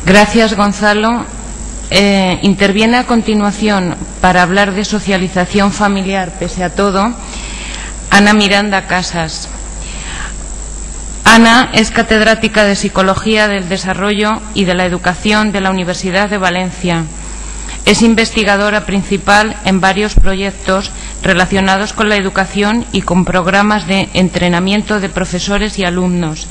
Gracias, Gonzalo. Interviene a continuación, para hablar de socialización familiar pese a todo, Ana Miranda Casas. Ana es catedrática de Psicología del Desarrollo y de la Educación de la Universidad de Valencia. Es investigadora principal en varios proyectos relacionados con la educación y con programas de entrenamiento de profesores y alumnos,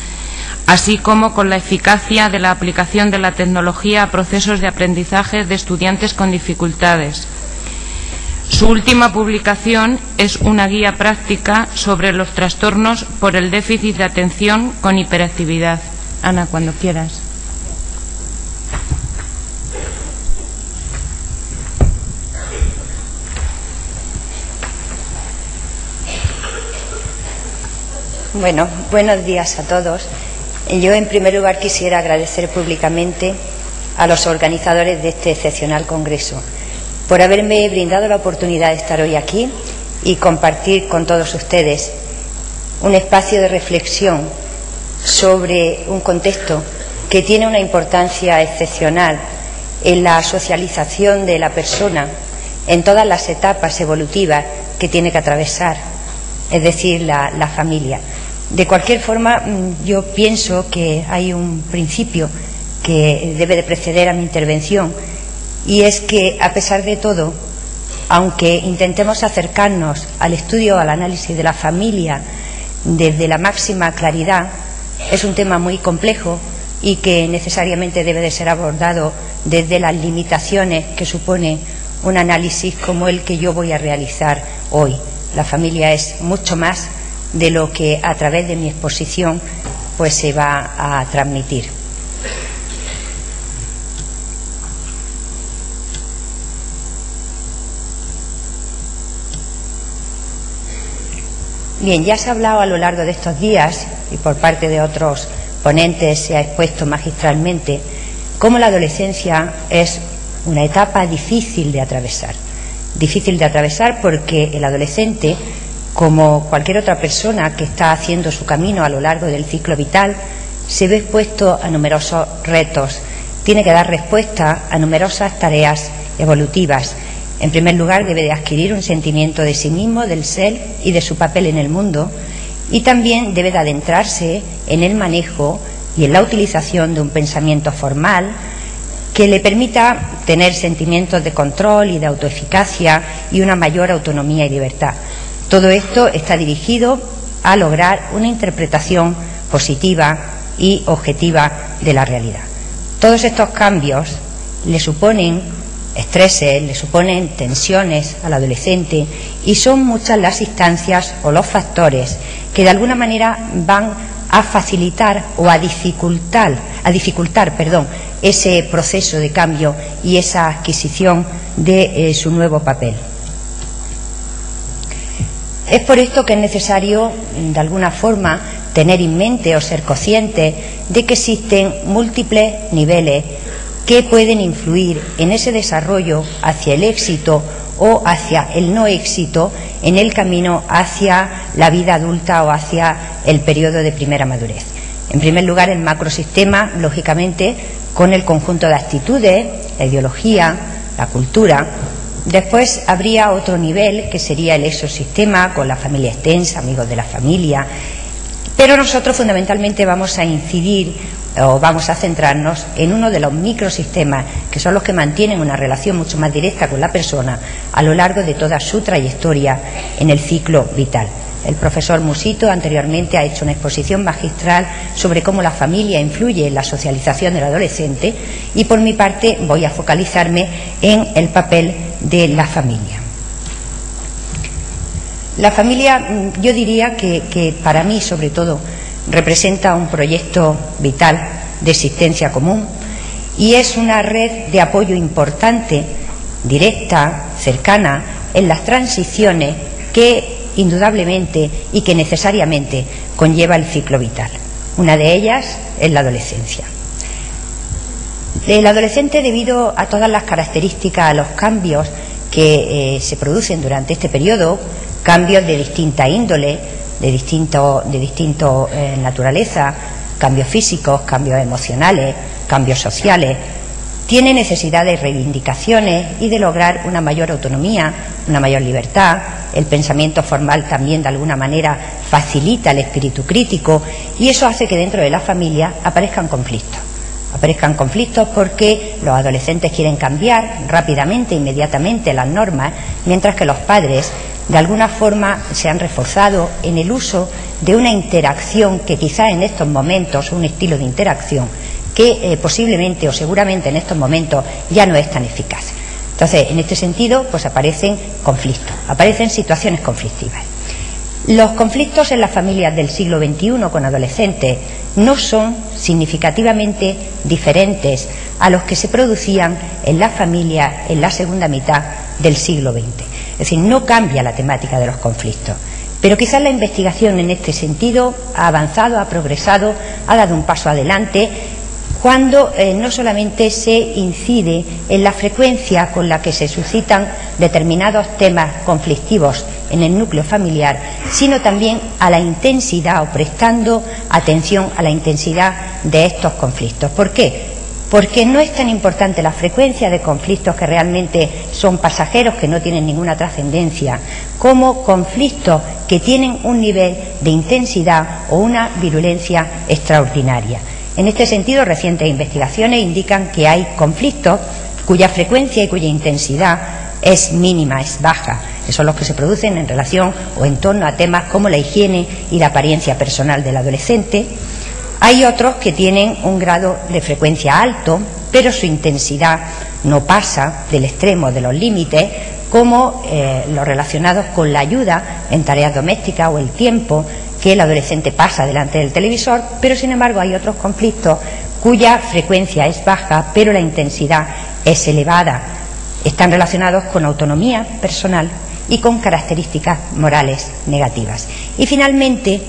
así como con la eficacia de la aplicación de la tecnología a procesos de aprendizaje de estudiantes con dificultades. Su última publicación es una guía práctica sobre los trastornos por el déficit de atención con hiperactividad. Ana, cuando quieras. Bueno, buenos días a todos. Yo, en primer lugar, quisiera agradecer públicamente a los organizadores de este excepcional congreso por haberme brindado la oportunidad de estar hoy aquí y compartir con todos ustedes un espacio de reflexión sobre un contexto que tiene una importancia excepcional en la socialización de la persona en todas las etapas evolutivas que tiene que atravesar, es decir, la familia. De cualquier forma, yo pienso que hay un principio que debe de preceder a mi intervención, y es que, a pesar de todo, aunque intentemos acercarnos al estudio, al análisis de la familia desde la máxima claridad, es un tema muy complejo y que necesariamente debe de ser abordado desde las limitaciones que supone un análisis como el que yo voy a realizar hoy. La familia es mucho más de lo que a través de mi exposición pues se va a transmitir. Bien, ya se ha hablado a lo largo de estos días y por parte de otros ponentes se ha expuesto magistralmente cómo la adolescencia es una etapa difícil de atravesar. Difícil de atravesar porque el adolescente, como cualquier otra persona que está haciendo su camino a lo largo del ciclo vital, se ve expuesto a numerosos retos. Tiene que dar respuesta a numerosas tareas evolutivas. En primer lugar, debe de adquirir un sentimiento de sí mismo, del ser y de su papel en el mundo, y también debe de adentrarse en el manejo y en la utilización de un pensamiento formal que le permita tener sentimientos de control y de autoeficacia y una mayor autonomía y libertad. Todo esto está dirigido a lograr una interpretación positiva y objetiva de la realidad. Todos estos cambios le suponen estreses, le suponen tensiones al adolescente, y son muchas las instancias o los factores que de alguna manera van a facilitar o a dificultar ese proceso de cambio y esa adquisición de su nuevo papel. Es por esto que es necesario, de alguna forma, tener en mente o ser conscientes de que existen múltiples niveles que pueden influir en ese desarrollo hacia el éxito o hacia el no éxito en el camino hacia la vida adulta o hacia el periodo de primera madurez. En primer lugar, el macrosistema, lógicamente, con el conjunto de actitudes, la ideología, la cultura. Después habría otro nivel que sería el exosistema, con la familia extensa, amigos de la familia. Pero nosotros fundamentalmente vamos a incidir o vamos a centrarnos en uno de los microsistemas, que son los que mantienen una relación mucho más directa con la persona a lo largo de toda su trayectoria en el ciclo vital. El profesor Musito anteriormente ha hecho una exposición magistral sobre cómo la familia influye en la socialización del adolescente, y por mi parte voy a focalizarme en el papel de la familia. La familia, yo diría que para mí, sobre todo, representa un proyecto vital de existencia común y es una red de apoyo importante, directa, cercana, en las transiciones que indudablemente y que necesariamente conlleva el ciclo vital. Una de ellas es la adolescencia. El adolescente, debido a todas las características, a los cambios que se producen durante este periodo, cambios de distinta índole, de distinto naturaleza, cambios físicos, cambios emocionales, cambios sociales. Tiene necesidad de reivindicaciones y de lograr una mayor autonomía, una mayor libertad. El pensamiento formal también de alguna manera facilita el espíritu crítico y eso hace que dentro de la familia aparezcan conflictos. Aparezcan conflictos porque los adolescentes quieren cambiar rápidamente, inmediatamente las normas, mientras que los padres de alguna forma se han reforzado en el uso de una interacción que quizá en estos momentos, un estilo de interacción que posiblemente o seguramente en estos momentos ya no es tan eficaz. Entonces, en este sentido, pues aparecen conflictos, aparecen situaciones conflictivas. Los conflictos en las familias del siglo XXI con adolescentes no son significativamente diferentes a los que se producían en las familias en la segunda mitad del siglo XX. Es decir, no cambia la temática de los conflictos. Pero quizás la investigación en este sentido ha avanzado, ha progresado, ha dado un paso adelante cuando no solamente se incide en la frecuencia con la que se suscitan determinados temas conflictivos en el núcleo familiar, sino también a la intensidad o prestando atención a la intensidad de estos conflictos. ¿Por qué? Porque no es tan importante la frecuencia de conflictos que realmente son pasajeros, que no tienen ninguna trascendencia, como conflictos que tienen un nivel de intensidad o una virulencia extraordinaria. En este sentido, recientes investigaciones indican que hay conflictos cuya frecuencia y cuya intensidad es mínima, es baja. Esos son los que se producen en relación o en torno a temas como la higiene y la apariencia personal del adolescente. Hay otros que tienen un grado de frecuencia alto, pero su intensidad no pasa del extremo de los límites, como los relacionados con la ayuda en tareas domésticas o el tiempo que el adolescente pasa delante del televisor, pero sin embargo hay otros conflictos cuya frecuencia es baja, pero la intensidad es elevada. Están relacionados con autonomía personal y con características morales negativas. Y finalmente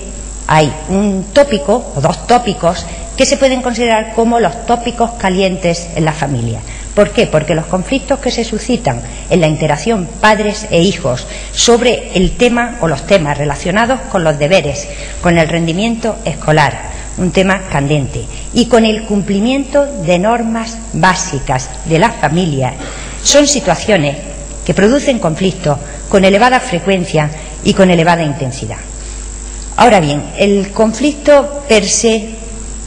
hay un tópico o dos tópicos que se pueden considerar como los tópicos calientes en la familia. ¿Por qué? Porque los conflictos que se suscitan en la interacción padres e hijos sobre el tema o los temas relacionados con los deberes, con el rendimiento escolar, un tema candente, y con el cumplimiento de normas básicas de la familia, son situaciones que producen conflictos con elevada frecuencia y con elevada intensidad. Ahora bien, ¿el conflicto per se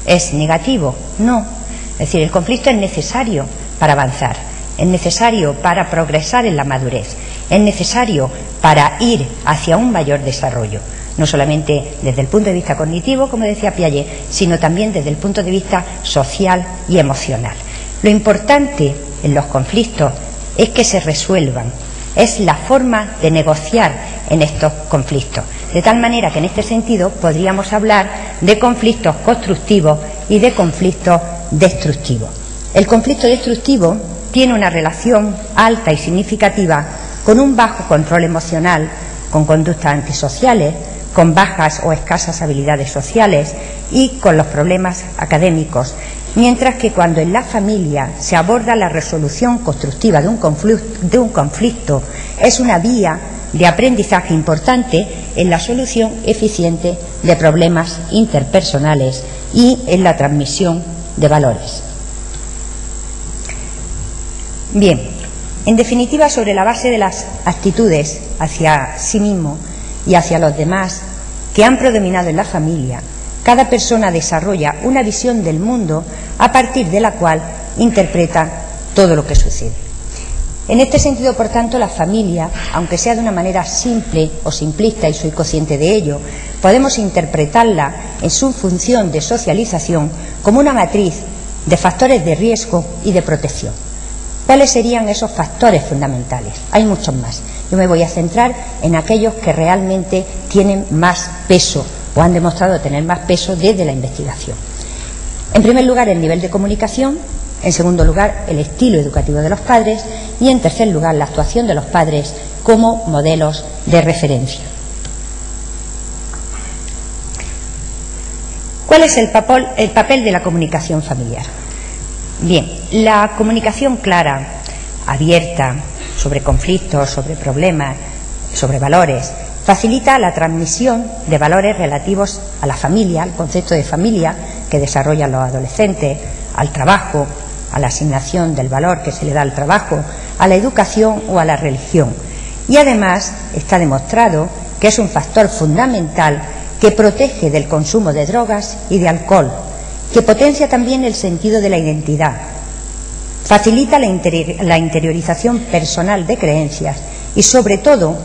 es negativo? No. Es decir, el conflicto es necesario para avanzar, es necesario para progresar en la madurez, es necesario para ir hacia un mayor desarrollo, no solamente desde el punto de vista cognitivo, como decía Piaget, sino también desde el punto de vista social y emocional. Lo importante en los conflictos es que se resuelvan, es la forma de negociar en estos conflictos, de tal manera que en este sentido podríamos hablar de conflictos constructivos y de conflictos destructivos. El conflicto destructivo tiene una relación alta y significativa con un bajo control emocional, con conductas antisociales, con bajas o escasas habilidades sociales y con los problemas académicos, mientras que cuando en la familia se aborda la resolución constructiva de un conflicto es una vía de aprendizaje importante en la solución eficiente de problemas interpersonales y en la transmisión de valores. Bien, en definitiva, sobre la base de las actitudes hacia sí mismo y hacia los demás que han predominado en la familia, cada persona desarrolla una visión del mundo a partir de la cual interpreta todo lo que sucede. En este sentido, por tanto, la familia, aunque sea de una manera simple o simplista, y soy consciente de ello, podemos interpretarla en su función de socialización como una matriz de factores de riesgo y de protección. ¿Cuáles serían esos factores fundamentales? Hay muchos más. Yo me voy a centrar en aquellos que realmente tienen más peso o han demostrado tener más peso desde la investigación. En primer lugar, el nivel de comunicación. En segundo lugar, el estilo educativo de los padres. Y en tercer lugar, la actuación de los padres como modelos de referencia. ¿Cuál es el papel de la comunicación familiar? Bien, la comunicación clara, abierta, sobre conflictos, sobre problemas, sobre valores, Facilita la transmisión de valores relativos a la familia, al concepto de familia que desarrollan los adolescentes, al trabajo, a la asignación del valor que se le da al trabajo, a la educación o a la religión. Y además está demostrado que es un factor fundamental que protege del consumo de drogas y de alcohol, que potencia también el sentido de la identidad, facilita la interiorización personal de creencias y, sobre todo,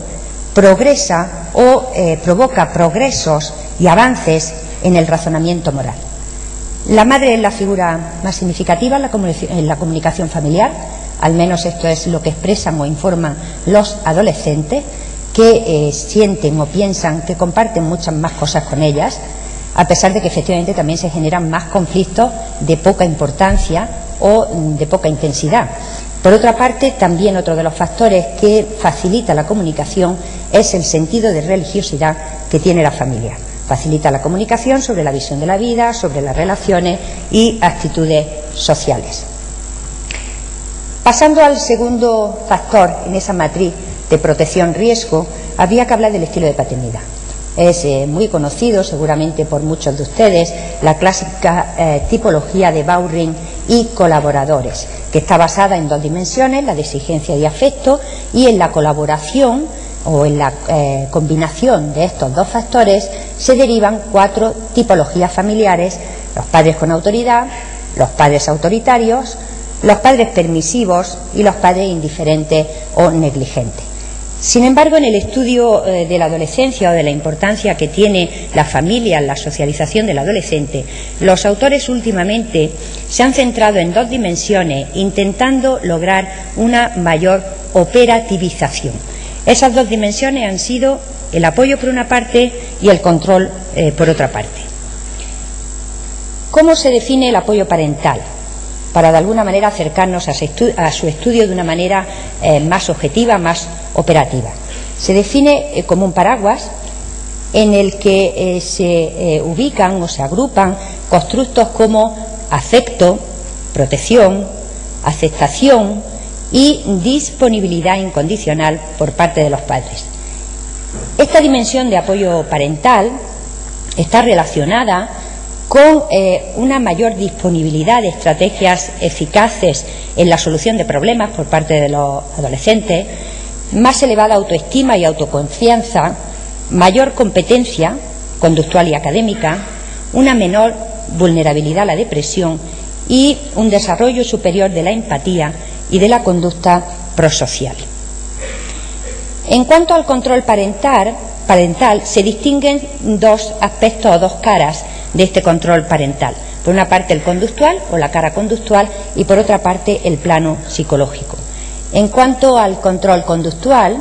progresa o provoca progresos y avances en el razonamiento moral. La madre es la figura más significativa en la comunicación familiar, al menos esto es lo que expresan o informan los adolescentes, que sienten o piensan que comparten muchas más cosas con ellas, a pesar de que efectivamente también se generan más conflictos de poca importancia o de poca intensidad. Por otra parte, también otro de los factores que facilita la comunicación es el sentido de religiosidad que tiene la familia. Facilita la comunicación sobre la visión de la vida, sobre las relaciones y actitudes sociales. Pasando al segundo factor en esa matriz de protección-riesgo, habría que hablar del estilo de paternidad. Es muy conocido seguramente por muchos de ustedes la clásica tipología de Bowring y colaboradores, que está basada en dos dimensiones, la de exigencia y afecto, y en la colaboración o en la combinación de estos dos factores se derivan 4 tipologías familiares: los padres con autoridad, los padres autoritarios, los padres permisivos y los padres indiferentes o negligentes. Sin embargo, en el estudio de la adolescencia o de la importancia que tiene la familia en la socialización del adolescente, los autores últimamente se han centrado en 2 dimensiones, intentando lograr una mayor operativización. Esas 2 dimensiones han sido el apoyo por una parte y el control por otra parte. ¿Cómo se define el apoyo parental? Para de alguna manera acercarnos a su estudio de una manera más objetiva, más operativa. Se define como un paraguas en el que se ubican o se agrupan constructos como afecto, protección, aceptación y disponibilidad incondicional por parte de los padres. Esta dimensión de apoyo parental está relacionada con una mayor disponibilidad de estrategias eficaces en la solución de problemas por parte de los adolescentes, más elevada autoestima y autoconfianza, mayor competencia conductual y académica, una menor vulnerabilidad a la depresión y un desarrollo superior de la empatía y de la conducta prosocial. En cuanto al control parental, se distinguen 2 aspectos o 2 caras de este control parental. Por una parte el conductual o la cara conductual y por otra parte el plano psicológico. En cuanto al control conductual,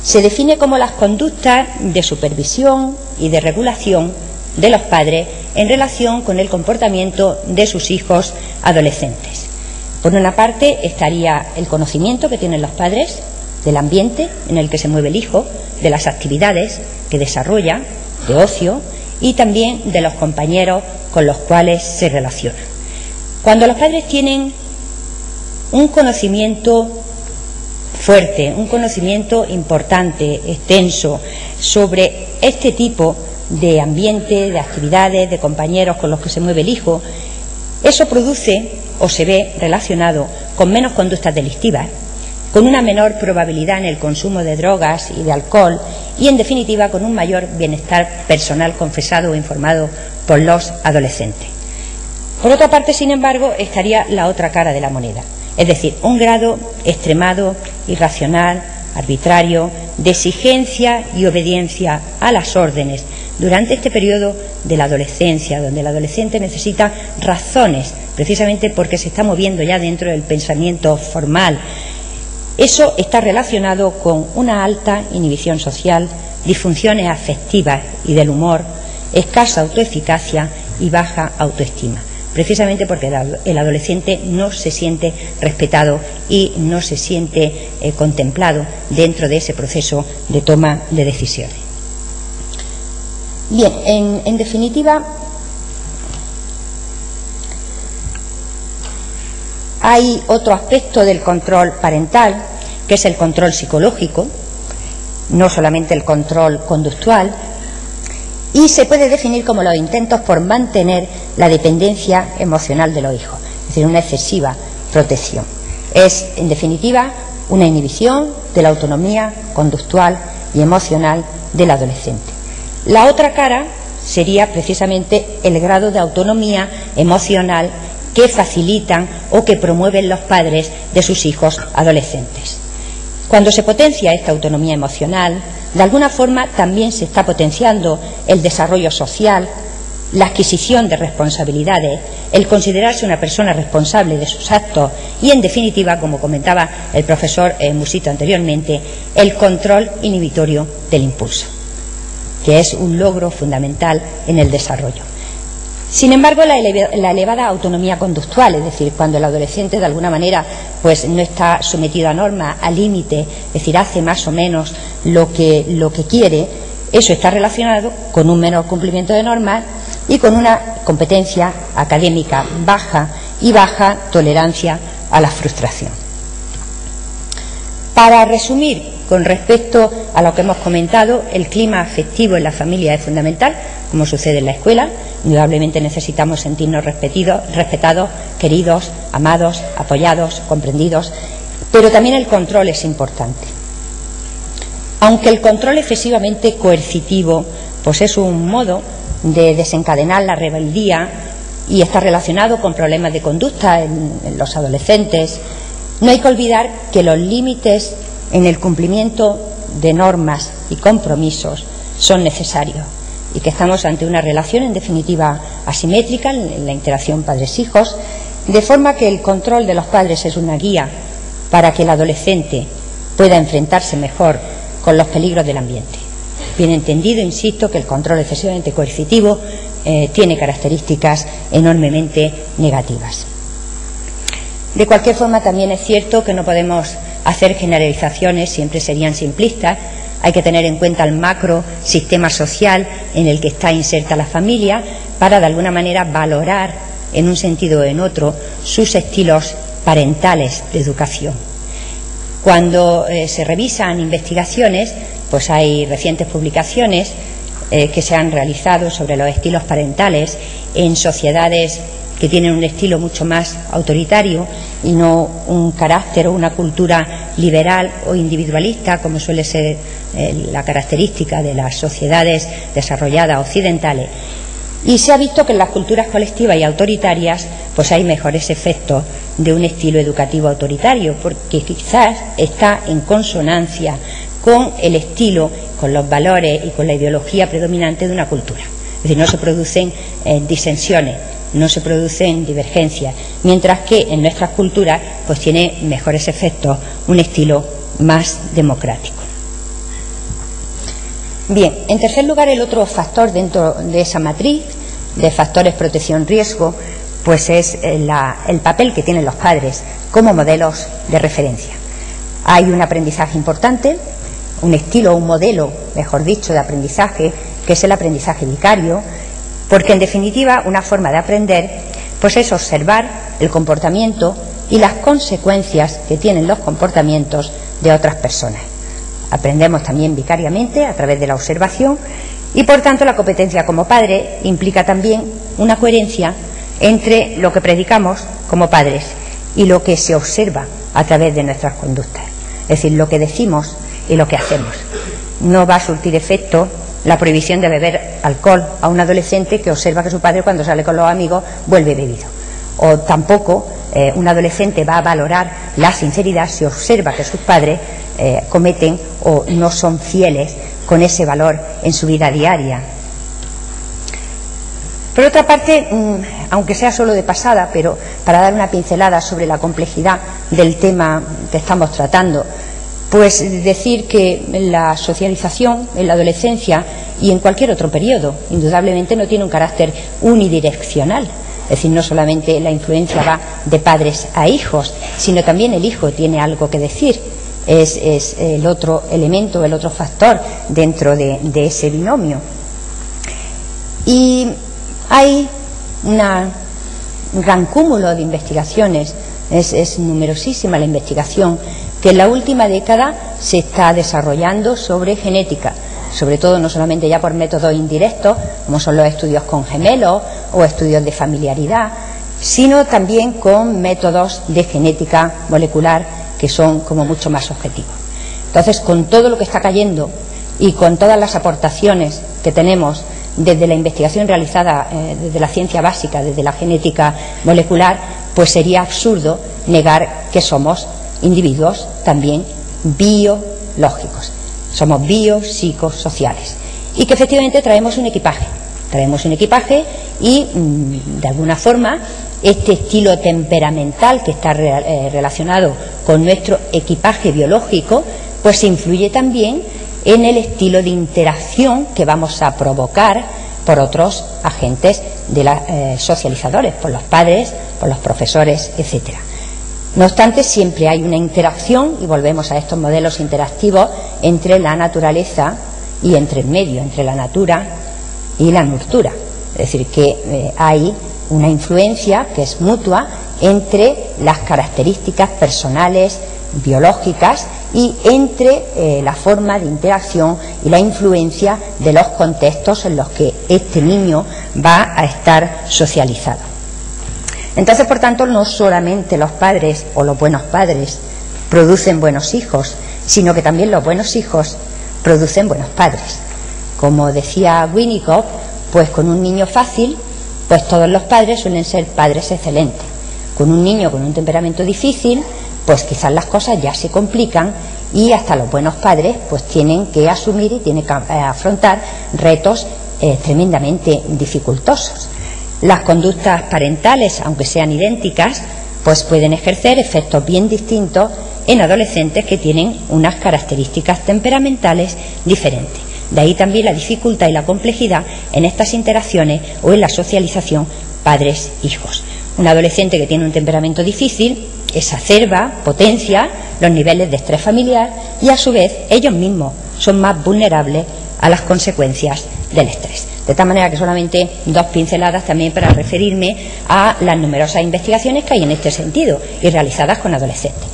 se define como las conductas de supervisión y de regulación de los padres en relación con el comportamiento de sus hijos adolescentes. Por una parte estaría el conocimiento que tienen los padres del ambiente en el que se mueve el hijo, de las actividades que desarrolla, de ocio, y también de los compañeros con los cuales se relacionan. Cuando los padres tienen un conocimiento fuerte, un conocimiento importante, extenso, sobre este tipo de ambiente, de actividades, de compañeros con los que se mueve el hijo, eso produce o se ve relacionado con menos conductas delictivas, con una menor probabilidad en el consumo de drogas y de alcohol y, en definitiva, con un mayor bienestar personal confesado o informado por los adolescentes. Por otra parte, sin embargo, estaría la otra cara de la moneda, es decir, un grado extremado, irracional, arbitrario, de exigencia y obediencia a las órdenes durante este periodo de la adolescencia, donde el adolescente necesita razones, precisamente porque se está moviendo ya dentro del pensamiento formal. Eso está relacionado con una alta inhibición social, disfunciones afectivas y del humor, escasa autoeficacia y baja autoestima, precisamente porque el adolescente no se siente respetado y no se siente contemplado dentro de ese proceso de toma de decisiones. Bien, en definitiva, hay otro aspecto del control parental, que es el control psicológico, no solamente el control conductual, y se puede definir como los intentos por mantener la dependencia emocional de los hijos, es decir, una excesiva protección. Es, en definitiva, una inhibición de la autonomía conductual y emocional del adolescente. La otra cara sería precisamente el grado de autonomía emocional que facilitan o que promueven los padres de sus hijos adolescentes. Cuando se potencia esta autonomía emocional, de alguna forma también se está potenciando el desarrollo social, la adquisición de responsabilidades, el considerarse una persona responsable de sus actos y, en definitiva, como comentaba el profesor Musito anteriormente, el control inhibitorio del impulso, que es un logro fundamental en el desarrollo. Sin embargo, la elevada autonomía conductual, es decir, cuando el adolescente de alguna manera pues no está sometido a normas, a límites, es decir, hace más o menos lo que quiere, eso está relacionado con un menor cumplimiento de normas y con una competencia académica baja y baja tolerancia a la frustración. Para resumir, con respecto a lo que hemos comentado, el clima afectivo en la familia es fundamental, como sucede en la escuela. Indudablemente necesitamos sentirnos respetados, queridos, amados, apoyados, comprendidos, pero también el control es importante. Aunque el control excesivamente coercitivo pues es un modo de desencadenar la rebeldía y está relacionado con problemas de conducta en los adolescentes, no hay que olvidar que los límites en el cumplimiento de normas y compromisos son necesarios y que estamos ante una relación en definitiva asimétrica en la interacción padres-hijos, de forma que el control de los padres es una guía para que el adolescente pueda enfrentarse mejor con los peligros del ambiente. Bien entendido, insisto, que el control excesivamente coercitivo tiene características enormemente negativas. De cualquier forma, también es cierto que no podemos hacer generalizaciones, siempre serían simplistas. Hay que tener en cuenta el macro sistema social en el que está inserta la familia para, de alguna manera, valorar en un sentido o en otro sus estilos parentales de educación. Cuando se revisan investigaciones, pues hay recientes publicaciones que se han realizado sobre los estilos parentales en sociedades que tienen un estilo mucho más autoritario y no un carácter o una cultura liberal o individualista, como suele ser la característica de las sociedades desarrolladas occidentales. Y se ha visto que en las culturas colectivas y autoritarias pues hay mejores efectos de un estilo educativo autoritario, porque quizás está en consonancia con el estilo, con los valores y con la ideología predominante de una cultura. Es decir, no se producen disensiones, no se producen divergencias, mientras que en nuestras culturas pues tiene mejores efectos un estilo más democrático. Bien, en tercer lugar, el otro factor dentro de esa matriz de factores protección-riesgo pues es el papel que tienen los padres como modelos de referencia. Hay un aprendizaje importante, un estilo, un modelo, mejor dicho, de aprendizaje, que es el aprendizaje vicario, porque en definitiva una forma de aprender pues es observar el comportamiento y las consecuencias que tienen los comportamientos de otras personas. Aprendemos también vicariamente a través de la observación y por tanto la competencia como padre implica también una coherencia entre lo que predicamos como padres y lo que se observa a través de nuestras conductas, es decir, lo que decimos y lo que hacemos. No va a surtir efecto la prohibición de beber alcohol a un adolescente que observa que su padre cuando sale con los amigos vuelve bebido, o tampoco un adolescente va a valorar la sinceridad si observa que sus padres cometen o no son fieles con ese valor en su vida diaria. Por otra parte, aunque sea solo de pasada, pero para dar una pincelada sobre la complejidad del tema que estamos tratando, pues decir que la socialización en la adolescencia y en cualquier otro periodo indudablemente no tiene un carácter unidireccional. Es decir, no solamente la influencia va de padres a hijos, sino también el hijo tiene algo que decir. Es el otro elemento, el otro factor dentro de ese binomio. Y hay un gran cúmulo de investigaciones, es numerosísima la investigación que en la última década se está desarrollando sobre genética, sobre todo no solamente ya por métodos indirectos, como son los estudios con gemelos o estudios de familiaridad, sino también con métodos de genética molecular que son como mucho más objetivos. Entonces, con todo lo que está cayendo y con todas las aportaciones que tenemos desde la investigación realizada desde la ciencia básica, desde la genética molecular, pues sería absurdo negar que somos individuos también biológicos, somos biopsicosociales y que efectivamente traemos un equipaje y de alguna forma este estilo temperamental que está relacionado con nuestro equipaje biológico pues influye también en el estilo de interacción que vamos a provocar por otros agentes socializadores, por los padres, por los profesores, etcétera. No obstante, siempre hay una interacción, y volvemos a estos modelos interactivos, entre la naturaleza y entre el medio, entre la natura y la nurtura. Es decir, que hay una influencia que es mutua entre las características personales, biológicas, y entre la forma de interacción y la influencia de los contextos en los que este niño va a estar socializado. Entonces, por tanto, no solamente los padres o los buenos padres producen buenos hijos, sino que también los buenos hijos producen buenos padres. Como decía Winnicott, pues con un niño fácil, pues todos los padres suelen ser padres excelentes. Con un niño con un temperamento difícil, pues quizás las cosas ya se complican y hasta los buenos padres pues tienen que asumir y tienen que afrontar retos tremendamente dificultosos. Las conductas parentales, aunque sean idénticas, pues pueden ejercer efectos bien distintos en adolescentes que tienen unas características temperamentales diferentes. De ahí también la dificultad y la complejidad en estas interacciones o en la socialización padres-hijos. Un adolescente que tiene un temperamento difícil exacerba, potencia los niveles de estrés familiar y a su vez ellos mismos son más vulnerables a las consecuencias del estrés. De tal manera que solamente dos pinceladas también para referirme a las numerosas investigaciones que hay en este sentido y realizadas con adolescentes.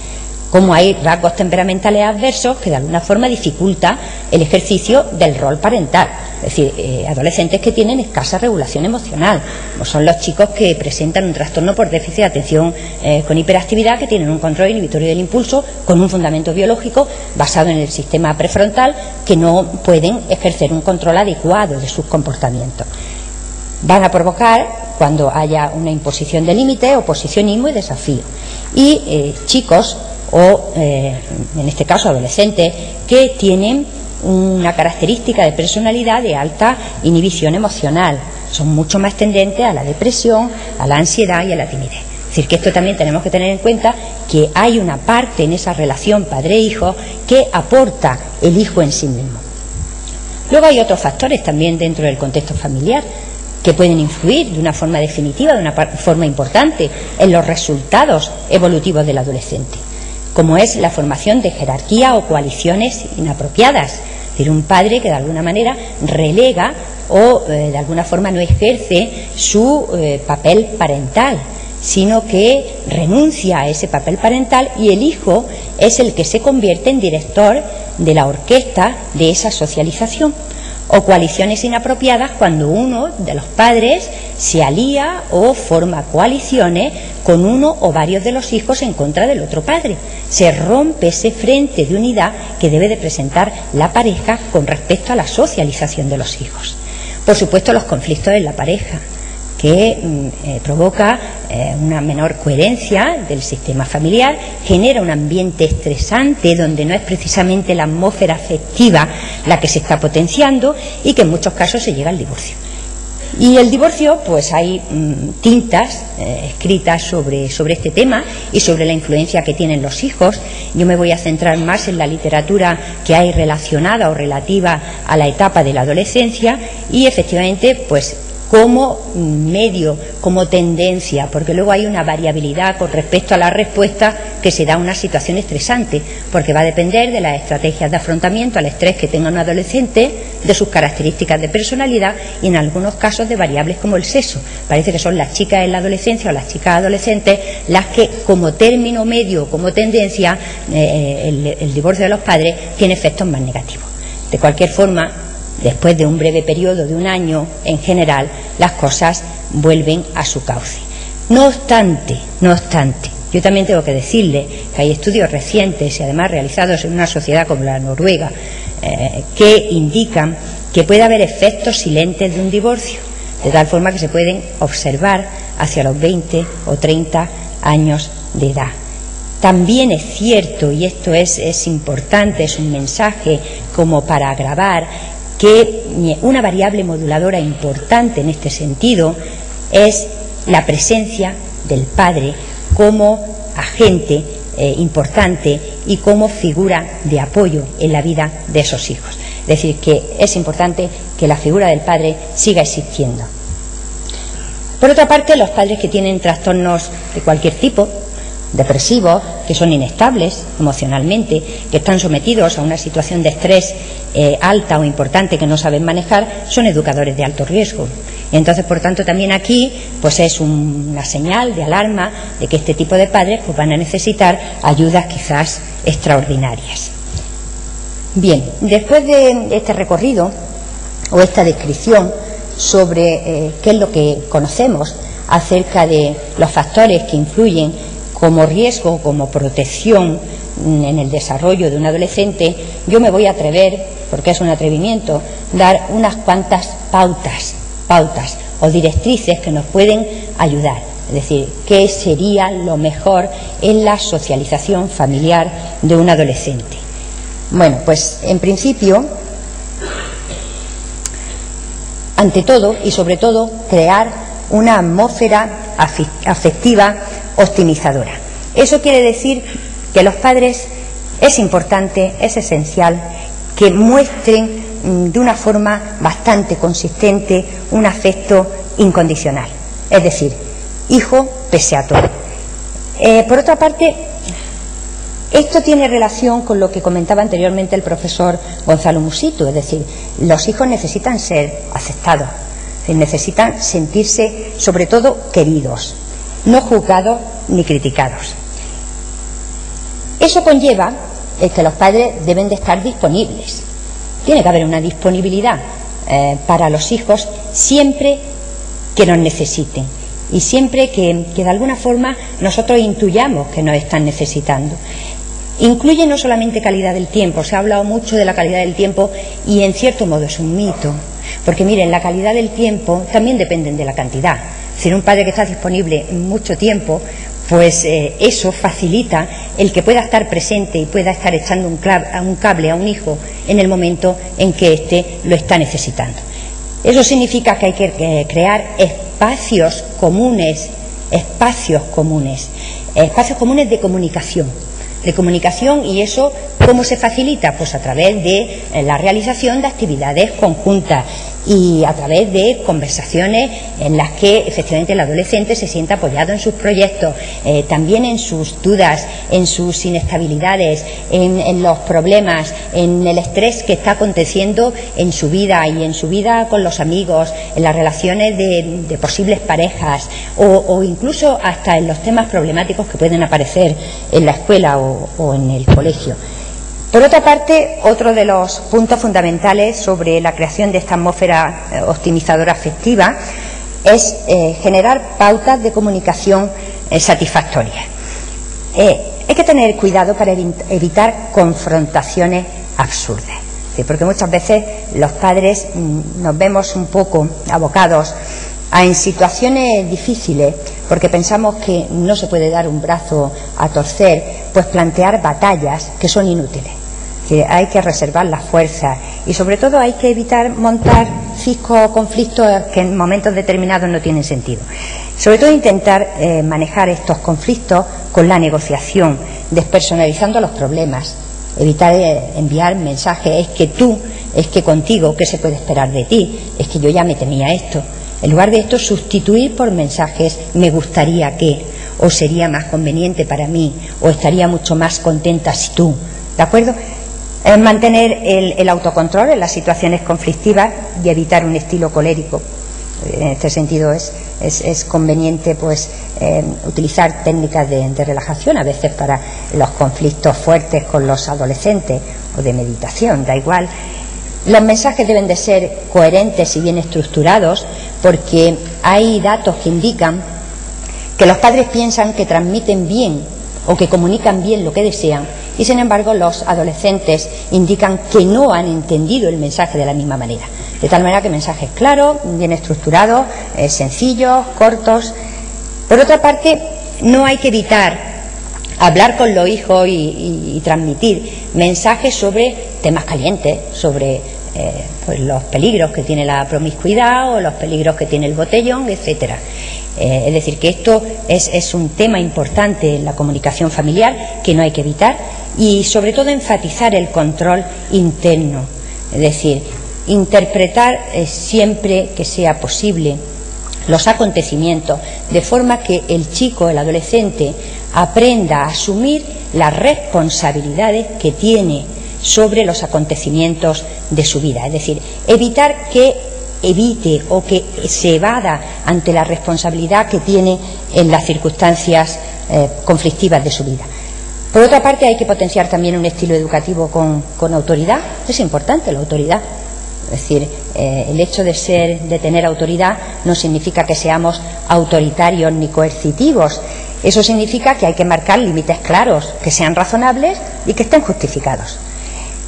Como hay rasgos temperamentales adversos que de alguna forma dificulta el ejercicio del rol parental. Es decir, adolescentes que tienen escasa regulación emocional, como son los chicos que presentan un trastorno por déficit de atención con hiperactividad, que tienen un control inhibitorio del impulso con un fundamento biológico basado en el sistema prefrontal, que no pueden ejercer un control adecuado de sus comportamientos. Van a provocar, cuando haya una imposición de límite, oposicionismo y desafío. Y chicos o en este caso adolescentes que tienen una característica de personalidad de alta inhibición emocional, son mucho más tendentes a la depresión, a la ansiedad y a la timidez. Es decir, que esto también tenemos que tener en cuenta, que hay una parte en esa relación padre-hijo que aporta el hijo en sí mismo. Luego hay otros factores también dentro del contexto familiar que pueden influir de una forma definitiva, de una forma importante, en los resultados evolutivos del adolescente, como es la formación de jerarquía o coaliciones inapropiadas. Es decir, un padre que de alguna manera relega o de alguna forma no ejerce su papel parental, sino que renuncia a ese papel parental y el hijo es el que se convierte en director de la orquesta de esa socialización. O coaliciones inapropiadas cuando uno de los padres se alía o forma coaliciones con uno o varios de los hijos en contra del otro padre. Se rompe ese frente de unidad que debe de presentar la pareja con respecto a la socialización de los hijos. Por supuesto, los conflictos en la pareja, que provoca una menor coherencia del sistema familiar, genera un ambiente estresante donde no es precisamente la atmósfera afectiva la que se está potenciando y que en muchos casos se llega al divorcio. Y el divorcio, pues hay tintas escritas sobre este tema y sobre la influencia que tienen los hijos. Yo me voy a centrar más en la literatura que hay relacionada o relativa a la etapa de la adolescencia y efectivamente, pues como medio, como tendencia, porque luego hay una variabilidad con respecto a la respuesta que se da a una situación estresante, porque va a depender de las estrategias de afrontamiento al estrés que tenga un adolescente, de sus características de personalidad y en algunos casos de variables como el sexo. Parece que son las chicas en la adolescencia o las chicas adolescentes las que, como término medio, como tendencia, el divorcio de los padres tiene efectos más negativos. De cualquier forma, después de un breve periodo de un año, en general, las cosas vuelven a su cauce. No obstante, yo también tengo que decirle que hay estudios recientes y además realizados en una sociedad como la noruega que indican que puede haber efectos silentes de un divorcio, de tal forma que se pueden observar hacia los 20 o 30 años de edad. También es cierto, y esto es importante, es un mensaje como para agravar, que una variable moduladora importante en este sentido es la presencia del padre como agente importante y como figura de apoyo en la vida de esos hijos. Es decir, que es importante que la figura del padre siga existiendo. Por otra parte, los padres que tienen trastornos de cualquier tipo, depresivos, que son inestables emocionalmente, que están sometidos a una situación de estrés alta o importante que no saben manejar, son educadores de alto riesgo. Y entonces, por tanto, también aquí pues es una señal de alarma de que este tipo de padres pues van a necesitar ayudas quizás extraordinarias. Bien, después de este recorrido o esta descripción sobre qué es lo que conocemos acerca de los factores que influyen como riesgo, como protección en el desarrollo de un adolescente, yo me voy a atrever, porque es un atrevimiento, dar unas cuantas pautas o directrices que nos pueden ayudar. Es decir, qué sería lo mejor en la socialización familiar de un adolescente. Bueno, pues en principio, ante todo y sobre todo, crear una atmósfera afectiva optimizadora. Eso quiere decir que los padres es importante, es esencial que muestren de una forma bastante consistente un afecto incondicional, es decir, hijo pese a todo. Por otra parte, esto tiene relación con lo que comentaba anteriormente el profesor Gonzalo Musito, es decir, los hijos necesitan ser aceptados, necesitan sentirse sobre todo queridos, no juzgados ni criticados. Eso conlleva que los padres deben de estar disponibles. Tiene que haber una disponibilidad para los hijos siempre que nos necesiten y siempre que de alguna forma nosotros intuyamos que nos están necesitando. Incluye no solamente calidad del tiempo, se ha hablado mucho de la calidad del tiempo y en cierto modo es un mito, porque miren, la calidad del tiempo también depende de la cantidad. Si un padre que está disponible mucho tiempo, pues eso facilita el que pueda estar presente y pueda estar echando un cable a un hijo en el momento en que éste lo está necesitando. Eso significa que hay que crear espacios comunes de comunicación, y eso ¿cómo se facilita? Pues a través de la realización de actividades conjuntas y a través de conversaciones en las que efectivamente el adolescente se sienta apoyado en sus proyectos, también en sus dudas, en sus inestabilidades, en los problemas, en el estrés que está aconteciendo en su vida y en su vida con los amigos, en las relaciones de posibles parejas o incluso hasta en los temas problemáticos que pueden aparecer en la escuela o en el colegio. Por otra parte, otro de los puntos fundamentales sobre la creación de esta atmósfera optimizadora afectiva es generar pautas de comunicación satisfactorias. Hay que tener cuidado para evitar confrontaciones absurdas, porque muchas veces los padres nos vemos un poco abocados en situaciones difíciles porque pensamos que no se puede dar un brazo a torcer, pues plantear batallas que son inútiles, que hay que reservar las fuerzas y sobre todo hay que evitar montar ciscos o conflictos que en momentos determinados no tienen sentido. Sobre todo intentar manejar estos conflictos con la negociación, despersonalizando los problemas, evitar enviar mensajes, es que tú, es que contigo, ¿qué se puede esperar de ti? Es que yo ya me temía esto. En lugar de esto, sustituir por mensajes me gustaría que, o sería más conveniente para mí, o estaría mucho más contenta si tú, ¿de acuerdo? Mantener el autocontrol en las situaciones conflictivas y evitar un estilo colérico. En este sentido es conveniente pues utilizar técnicas de relajación, a veces para los conflictos fuertes con los adolescentes, o de meditación, da igual. Los mensajes deben de ser coherentes y bien estructurados, porque hay datos que indican que los padres piensan que transmiten bien o que comunican bien lo que desean, y sin embargo los adolescentes indican que no han entendido el mensaje de la misma manera. De tal manera que mensajes claros, bien estructurados, sencillos, cortos. Por otra parte, no hay que evitar hablar con los hijos y transmitir mensajes sobre temas calientes, sobre pues los peligros que tiene la promiscuidad o los peligros que tiene el botellón, etcétera. Es decir, que esto es un tema importante en la comunicación familiar que no hay que evitar, y sobre todo enfatizar el control interno, es decir, interpretar siempre que sea posible los acontecimientos de forma que el chico, el adolescente, aprenda a asumir las responsabilidades que tiene sobre los acontecimientos de su vida. Es decir, evitar que evite o que se evada ante la responsabilidad que tiene en las circunstancias conflictivas de su vida. Por otra parte, hay que potenciar también un estilo educativo con autoridad. Es importante la autoridad. Es decir, el hecho de tener autoridad no significa que seamos autoritarios ni coercitivos. Eso significa que hay que marcar límites claros, que sean razonables y que estén justificados.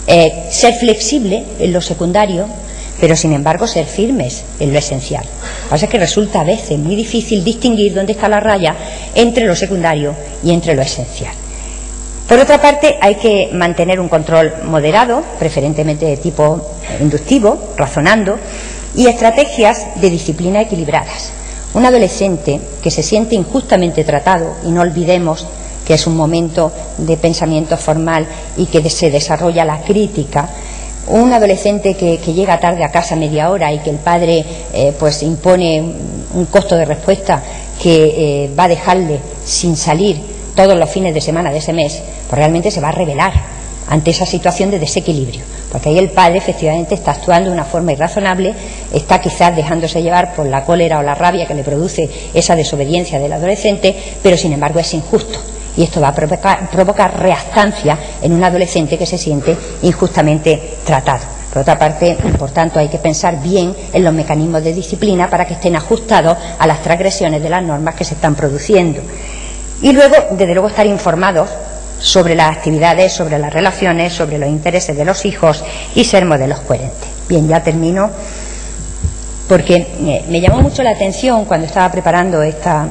Ser flexible en lo secundario, pero sin embargo ser firmes en lo esencial. Lo que pasa es que resulta a veces muy difícil distinguir dónde está la raya entre lo secundario y entre lo esencial. Por otra parte, hay que mantener un control moderado, preferentemente de tipo inductivo, razonando, y estrategias de disciplina equilibradas. Un adolescente que se siente injustamente tratado, y no olvidemos que es un momento de pensamiento formal y que se desarrolla la crítica, un adolescente que llega tarde a casa media hora y que el padre pues impone un costo de respuesta que va a dejarle sin salir todos los fines de semana de ese mes, pues realmente se va a rebelar ante esa situación de desequilibrio, porque ahí el padre efectivamente está actuando de una forma irrazonable, está quizás dejándose llevar por la cólera o la rabia que le produce esa desobediencia del adolescente, pero sin embargo es injusto, y esto va a provocar reactancia en un adolescente que se siente injustamente tratado. Por otra parte, por tanto, hay que pensar bien en los mecanismos de disciplina para que estén ajustados a las transgresiones de las normas que se están produciendo. Y luego, desde luego, estar informados sobre las actividades, sobre las relaciones, sobre los intereses de los hijos y ser modelos coherentes. Bien, ya termino, porque me llamó mucho la atención cuando estaba preparando esta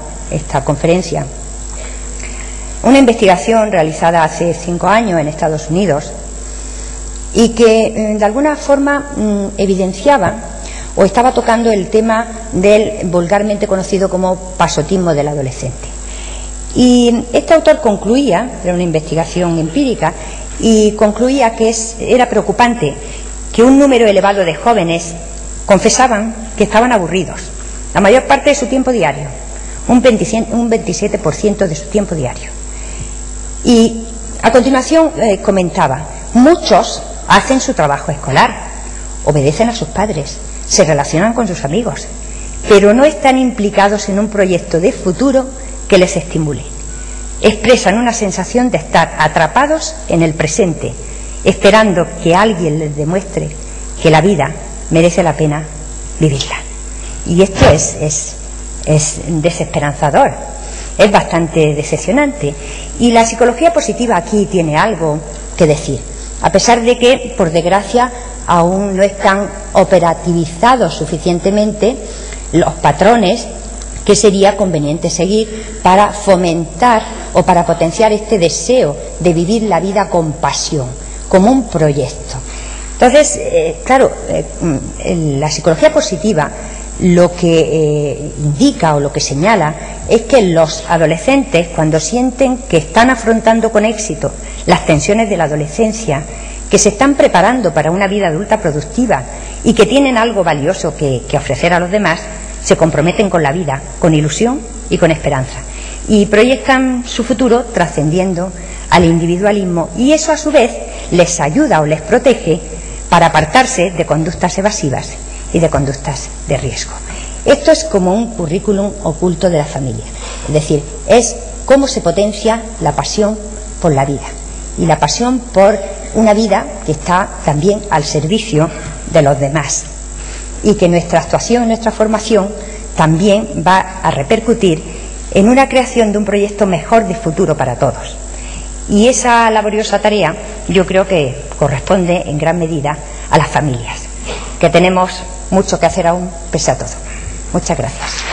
conferencia una investigación realizada hace 5 años en Estados Unidos y que de alguna forma evidenciaba o estaba tocando el tema del vulgarmente conocido como pasotismo del adolescente. Y este autor concluía, era una investigación empírica, y concluía que era preocupante que un número elevado de jóvenes confesaban que estaban aburridos la mayor parte de su tiempo diario, un 27% de su tiempo diario. Y a continuación comentaba, muchos hacen su trabajo escolar, obedecen a sus padres, se relacionan con sus amigos, pero no están implicados en un proyecto de futuro que les estimule. Expresan una sensación de estar atrapados en el presente, esperando que alguien les demuestre que la vida merece la pena vivirla. Y esto es desesperanzador, es bastante decepcionante. Y la psicología positiva aquí tiene algo que decir, a pesar de que, por desgracia, aún no están operativizados suficientemente los patrones que sería conveniente seguir para fomentar o para potenciar este deseo de vivir la vida con pasión, como un proyecto. Entonces, claro, la psicología positiva lo que indica o lo que señala es que los adolescentes, cuando sienten que están afrontando con éxito las tensiones de la adolescencia, que se están preparando para una vida adulta productiva y que tienen algo valioso que ofrecer a los demás, se comprometen con la vida, con ilusión y con esperanza, y proyectan su futuro trascendiendo al individualismo, y eso a su vez les ayuda o les protege para apartarse de conductas evasivas y de conductas de riesgo. Esto es como un currículum oculto de la familia, es decir, es cómo se potencia la pasión por la vida y la pasión por una vida que está también al servicio de los demás, y que nuestra actuación, nuestra formación también va a repercutir en una creación de un proyecto mejor de futuro para todos. Y esa laboriosa tarea yo creo que corresponde en gran medida a las familias, que tenemos mucho que hacer aún pese a todo. Muchas gracias.